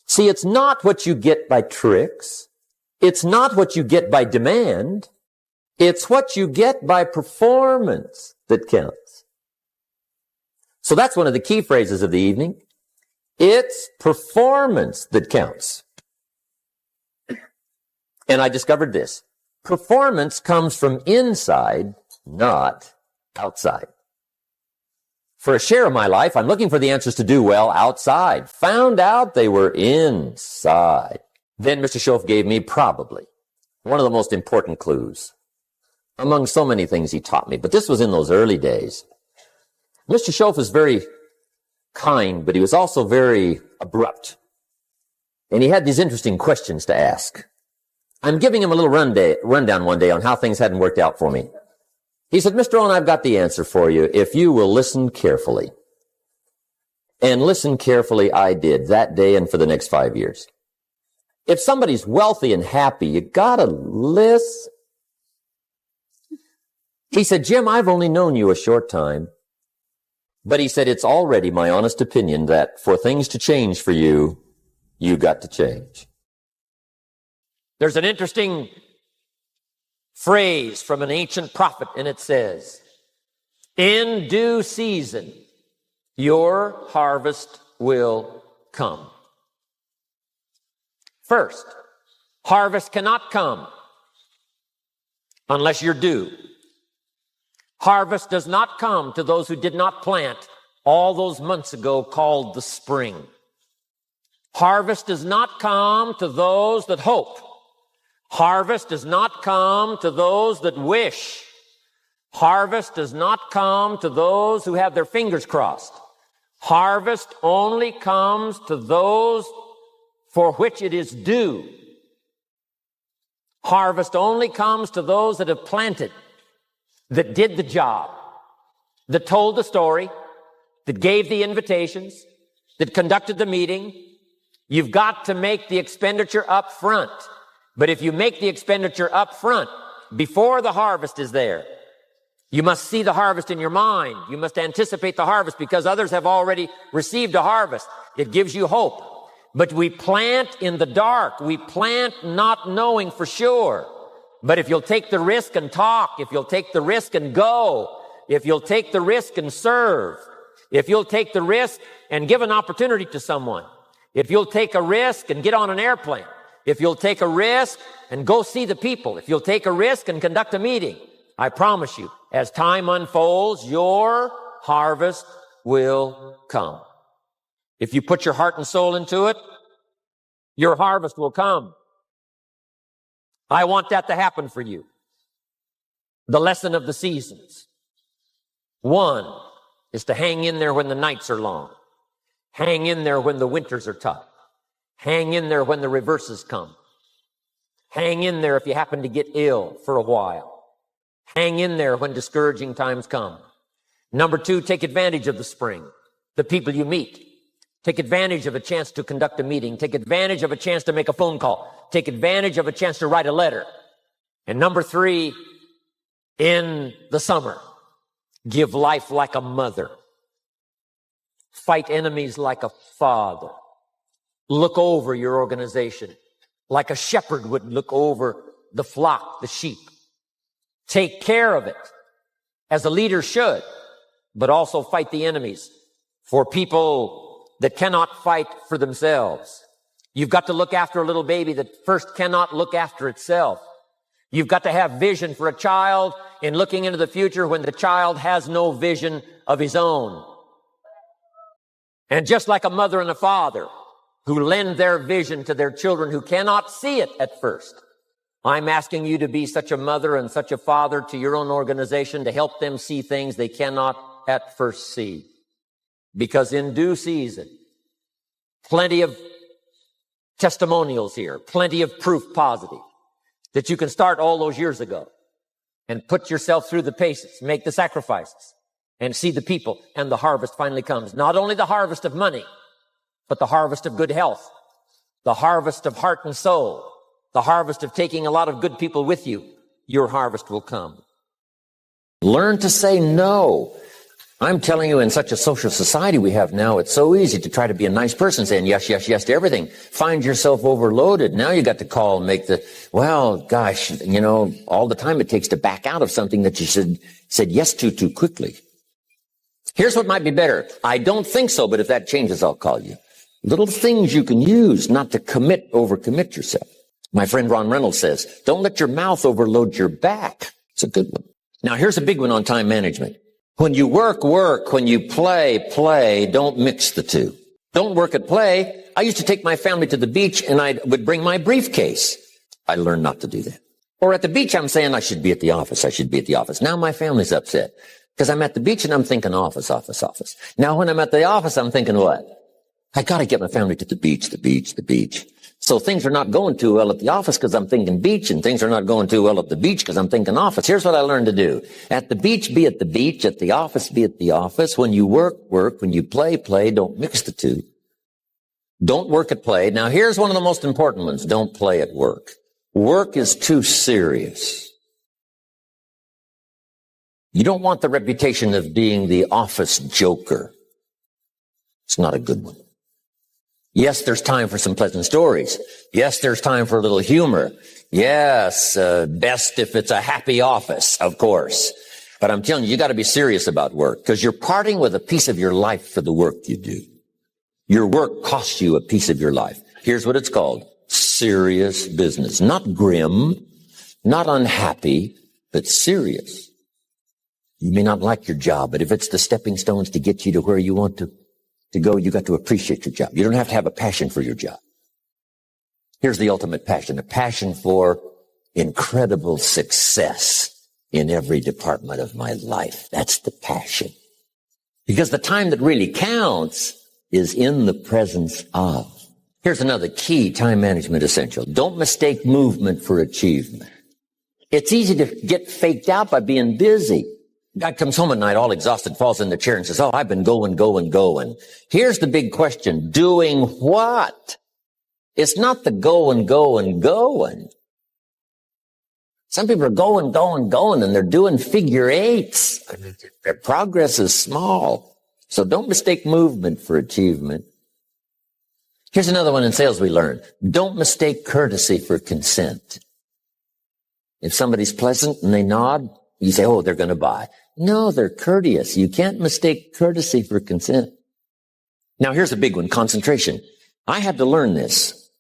See, it's not what you get by tricks. It's not what you get by demand. It's what you get by performance that counts. So that's one of the key phrases of the evening. It's performance that counts. And I discovered this. Performance comes from inside, not outside. For a share of my life, I'm looking for the answers to do well outside. Found out they were inside. Then Mr. Schoaf gave me probably one of the most important clues among so many things he taught me. But this was in those early days. Mr. Schoaf was very kind, but he was also very abrupt. And he had these interesting questions to ask. I'm giving him a little rundown one day on how things hadn't worked out for me. He said, Mr. Rohn, I've got the answer for you if you will listen carefully. And listen carefully I did that day and for the next 5 years. If somebody's wealthy and happy, you gotta listen. He said, Jim, I've only known you a short time. But he said, it's already my honest opinion that for things to change for you, you got to change. There's an interesting phrase from an ancient prophet, and it says, in due season, your harvest will come. First, harvest cannot come unless you're due. Harvest does not come to those who did not plant all those months ago called the spring. Harvest does not come to those that hope. Harvest does not come to those that wish. Harvest does not come to those who have their fingers crossed. Harvest only comes to those for which it is due. Harvest only comes to those that have planted, that did the job, that told the story, that gave the invitations, that conducted the meeting. You've got to make the expenditure up front. But if you make the expenditure up front, before the harvest is there, you must see the harvest in your mind. You must anticipate the harvest because others have already received a harvest. It gives you hope. But we plant in the dark. We plant not knowing for sure. But if you'll take the risk and talk, if you'll take the risk and go, if you'll take the risk and serve, if you'll take the risk and give an opportunity to someone, if you'll take a risk and get on an airplane, if you'll take a risk and go see the people, if you'll take a risk and conduct a meeting, I promise you, as time unfolds, your harvest will come. If you put your heart and soul into it, your harvest will come. I want that to happen for you. The lesson of the seasons. One is to hang in there when the nights are long. Hang in there when the winters are tough. Hang in there when the reverses come. Hang in there if you happen to get ill for a while. Hang in there when discouraging times come. Number two, take advantage of the spring, the people you meet. Take advantage of a chance to conduct a meeting. Take advantage of a chance to make a phone call. Take advantage of a chance to write a letter. And number three, in the summer, give life like a mother. Fight enemies like a father. Look over your organization like a shepherd would look over the flock, the sheep. Take care of it as a leader should, but also fight the enemies for people that cannot fight for themselves. You've got to look after a little baby that first cannot look after itself. You've got to have vision for a child in looking into the future when the child has no vision of his own. And just like a mother and a father who lend their vision to their children who cannot see it at first, I'm asking you to be such a mother and such a father to your own organization to help them see things they cannot at first see. Because in due season, plenty of testimonials here, plenty of proof positive that you can start all those years ago and put yourself through the paces, make the sacrifices, and see the people, and the harvest finally comes. Not only the harvest of money, but the harvest of good health, the harvest of heart and soul, the harvest of taking a lot of good people with you. Your harvest will come. Learn to say no. I'm telling you, in such a social society we have now, it's so easy to try to be a nice person, saying yes, yes, yes to everything. Find yourself overloaded. Now you got to call and make well, gosh, all the time it takes to back out of something that you said yes to too quickly. Here's what might be better. I don't think so, but if that changes, I'll call you. Little things you can use not to overcommit yourself. My friend Ron Reynolds says, don't let your mouth overload your back. It's a good one. Now, here's a big one on time management. When you work, work. When you play, play. Don't mix the two. Don't work at play. I used to take my family to the beach and I would bring my briefcase. I learned not to do that. Or at the beach, I'm saying I should be at the office. I should be at the office. Now my family's upset because I'm at the beach and I'm thinking office, office, office. Now when I'm at the office, I'm thinking what? I got to get my family to the beach, the beach, the beach. So things are not going too well at the office because I'm thinking beach, and things are not going too well at the beach because I'm thinking office. Here's what I learned to do. At the beach, be at the beach. At the office, be at the office. When you work, work. When you play, play. Don't mix the two. Don't work at play. Now, here's one of the most important ones. Don't play at work. Work is too serious. You don't want the reputation of being the office joker. It's not a good one. Yes, there's time for some pleasant stories. Yes, there's time for a little humor. Yes, best if it's a happy office, of course. But I'm telling you, you got to be serious about work because you're parting with a piece of your life for the work you do. Your work costs you a piece of your life. Here's what it's called. Serious business. Not grim, not unhappy, but serious. You may not like your job, but if it's the stepping stones to get you to where you want to go, you got to appreciate your job. You don't have to have a passion for your job. Here's the ultimate passion, a passion for incredible success in every department of my life. That's the passion. Because the time that really counts is in the presence of. Here's another key time management essential. Don't mistake movement for achievement. It's easy to get faked out by being busy. Guy comes home at night all exhausted, falls in the chair and says, oh, I've been going. Here's the big question. Doing what? It's not the going. Some people are going, and they're doing figure eights. Their progress is small. So don't mistake movement for achievement. Here's another one in sales we learned. Don't mistake courtesy for consent. If somebody's pleasant and they nod, you say, oh, they're going to buy. No, they're courteous. You can't mistake courtesy for consent. Now, here's a big one, concentration. I had to learn this.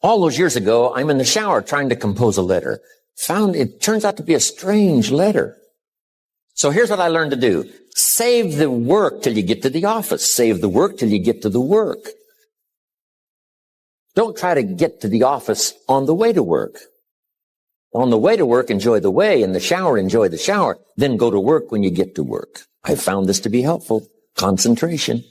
All those years ago, I'm in the shower trying to compose a letter. Found it turns out to be a strange letter. So here's what I learned to do. Save the work till you get to the office. Save the work till you get to the work. Don't try to get to the office on the way to work. On the way to work, enjoy the way. In the shower, enjoy the shower. Then go to work when you get to work. I found this to be helpful. Concentration.